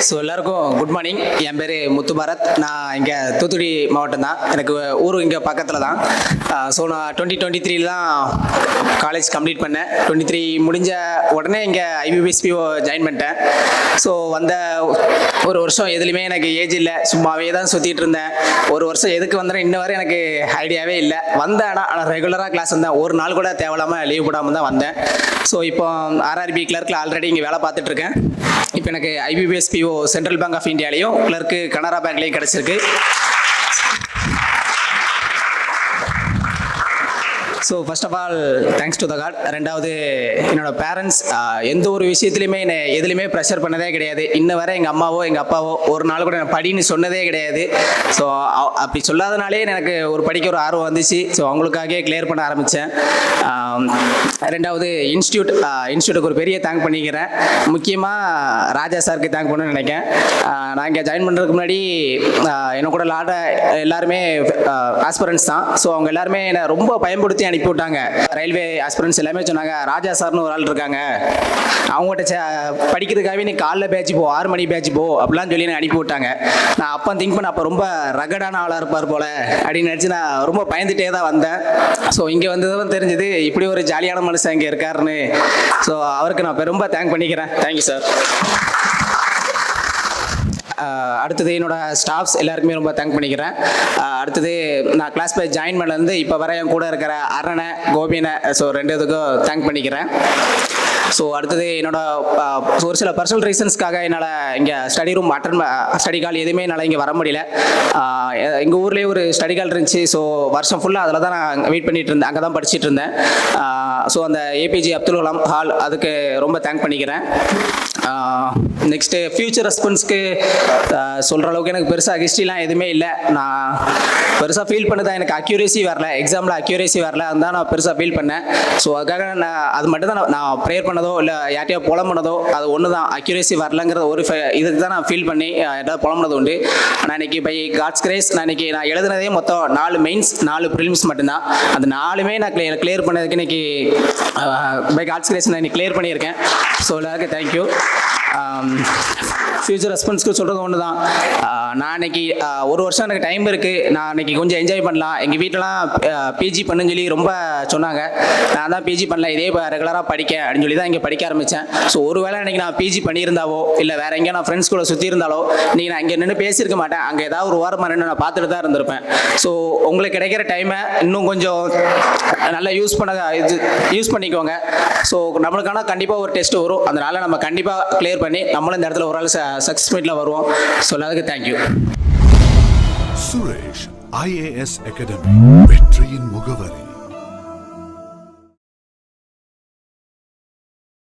So எல்லாருக்கும் good morning. என் பேர் முத்து பாரத். நான் இங்கே தூத்துக்குடி மாவட்டம் தான். எனக்கு ஊர் இங்கே பக்கத்தில் தான். ஸோ நான் 2023 தான் காலேஜ் கம்ப்ளீட் பண்ணேன். 23 முடிஞ்ச உடனே இங்கே IBBSPO ஜாயின் பண்ணிட்டேன். ஸோ வந்த ஒரு வருஷம் எதுலையுமே எனக்கு ஏஜ் இல்லை, சும்மாவே தான் சுற்றிட்டு இருந்தேன். ஒரு வருஷம் எதுக்கு வந்தேன் இன்ன வரை எனக்கு ஐடியாவே இல்லை. வந்தேன், ஆனால் ரெகுலராக கிளாஸ் வந்தேன். ஒரு நாள் கூட தேவையில்லாமல் லீவ் போடாமல் தான் வந்தேன். ஸோ இப்போ RRB கிளர்க்கில் ஆல்ரெடி இங்கே வேலை பார்த்துட்ருக்கேன். இப்போ எனக்கு IBBSPO சென்ட்ரல் பேங்க் ஆஃப் இந்தியாலையும் கிளர்க்கு கனரா பேங்க்லேயும் கிடச்சிருக்கு. So first of all thanks to the god. ரெண்டாவது என்னோடய பேரண்ட்ஸ் எந்த ஒரு விஷயத்துலையுமே என்னை எதுலையுமே ப்ரெஷர் பண்ணதே கிடையாது. இன்ன வரை எங்கள் அம்மாவோ எங்கள் அப்பாவோ ஒரு நாள் கூட நான் படின்னு சொன்னதே கிடையாது. ஸோ அப்படி சொல்லாதனாலே எனக்கு ஒரு படிக்க ஒரு ஆர்வம் வந்துச்சு. ஸோ அவங்களுக்காகவே கிளியர் பண்ண ஆரம்பித்தேன். ரெண்டாவது இன்ஸ்டியூட்டுக்கு ஒரு பெரிய தேங்க் பண்ணிக்கிறேன். முக்கியமாக ராஜா சாருக்கு தேங்க் பண்ணணும்னு நினைக்கிறேன். நான் இங்கே ஜாயின் பண்ணுறதுக்கு முன்னாடி என்ன கூட எல்லாருமே ஆஸ்பிரன்ஸ் தான். ஸோ அவங்க எல்லாருமே என்னை ரொம்ப பயன்படுத்தி அனுப்பி விட்டாங்க. ரயில்வே ஆஸ்பிரன்ஸ் எல்லாமே சொன்னாங்க, ராஜா சார்னு ஒரு ஆள் இருக்காங்க, அவங்ககிட்ட படிக்கிறதுக்காகவே நீ காலைல பேட்ச் போ, 6 மணி பேட்ச் போ அப்படிலாம் சொல்லி அனுப்பி விட்டாங்க. நான் அப்போ திங்க் பண்ண அப்போ ரொம்ப ரகடான ஆளாக இருப்பார் போல அப்படின்னு நினச்சி நான் ரொம்ப பயந்துட்டே தான் வந்தேன். ஸோ இங்கே வந்ததும் தெரிஞ்சது இப்படி ஒரு ஜாலியான மனுஷன் இங்கே இருக்காருன்னு. ஸோ அவருக்கு நான் ரொம்ப தேங்க் பண்ணிக்கிறேன். Thank you sir. அடுத்தது என்னோட ஸ்டாஃப்ஸ் எல்லாருக்குமே ரொம்ப தேங்க் பண்ணிக்கிறேன். அடுத்தது நான் கிளாஸ் போய் ஜாயின் பண்ணலேருந்து இப்போ வர என் கூட இருக்கிற அரணை கோபினை, ஸோ 2 இதுக்கும் தேங்க் பண்ணிக்கிறேன். ஸோ அடுத்தது என்னோட ஒரு சில பர்சனல் ரீசன்ஸ்க்காக என்னால் இங்கே ஸ்டடி கால் எதுவுமே என்னால் இங்கே வர முடியல. எங்கள் ஊர்லேயே ஒரு ஸ்டடி கால் இருந்துச்சு. ஸோ வருஷம் ஃபுல்லாக அதில் தான் நான் வெயிட் பண்ணிட்டு இருந்தேன், அங்கே தான் படிச்சுட்டு இருந்தேன். ஸோ அந்த APJ அப்துல் கலாம் ஹால், அதுக்கு ரொம்ப தேங்க் பண்ணிக்கிறேன். நெக்ஸ்ட்டு ஃபியூச்சர் ரெஸ்பான்ஸ்க்கு சொல்கிற அளவுக்கு எனக்கு பெருசாக ஹிஸ்ட்ரிலாம் எதுவுமே இல்லை. நான் பெருசாக ஃபீல் பண்ணதான் எனக்கு அக்யூரேசி வரல, எக்ஸாமில் அக்யூரேசி வரல, அதுதான் நான் பெருசாக ஃபீல் பண்ணேன். ஸோ அதுக்காக அது மட்டும் தான் நான் ப்ரேயர் பண்ணதோ இல்லை யார்ட்டையோ புலம்புனதோ அது ஒன்று தான். அக்யூரேசி வரலங்கிற ஒரு இதுக்கு தான் நான் ஃபீல் பண்ணி ஏதாவது புலம்புனது உண்டு. ஆனால் இன்றைக்கி பை காட்ஸ் கிரேஸ் நான் எழுதுனதே மொத்தம் 4 மெயின்ஸ் 4 ப்ரிலிம்ஸ் மட்டும்தான். அந்த 4மே நான் கிளியர் பண்ணதுக்கு இன்றைக்கி பை காட்ஸ் கிரேஸ் நான் கிளியர் பண்ணியிருக்கேன். ஸோ எல்லாருக்கும் தேங்க்யூ. ஃபியூச்சர் ரெஸ்பான்ஸ்க்கு சொல்கிறது ஒன்று தான். நான் இன்னைக்கு ஒரு வருஷம் எனக்கு டைம் இருக்குது. நான் இன்னைக்கு கொஞ்சம் என்ஜாய் பண்ணலாம். எங்கள் வீட்டிலலாம் PG பண்ணுன்னு சொல்லி ரொம்ப சொன்னாங்க. நான் தான் PG பண்ணல, இதே ரெகுலராக படிக்க அப்படின்னு சொல்லி தான் இங்கே படிக்க ஆரம்பித்தேன். ஸோ ஒருவேளை இன்றைக்கி நான் PG பண்ணியிருந்தாவோ இல்லை வேறு எங்கேயா நான் ஃப்ரெண்ட்ஸ் கூட சுற்றி இருந்தாலோ இன்றைக்கி நான் இங்கே நின்று பேசியிருக்க மாட்டேன். அங்கே ஏதாவது ஒரு வாரமாக நின்று நான் பார்த்துட்டு தான் இருந்திருப்பேன். ஸோ உங்களுக்கு கிடைக்கிற டைமை இன்னும் கொஞ்சம் நல்லா யூஸ் பண்ணிக்கோங்க. ஸோ நம்மளுக்கான கண்டிப்பாக ஒரு டெஸ்ட் வரும். அதனால் நம்ம கண்டிப்பாக கிளியர் பண்ணி நம்மளும் இந்த இடத்துல ஒரு ஆள் சக்ஸஸ் மீட்டில் வருவோம். ஸோ எல்லாத்துக்கும் தேங்க்யூ. சுரேஷ் IAS அகாடமி வெற்றி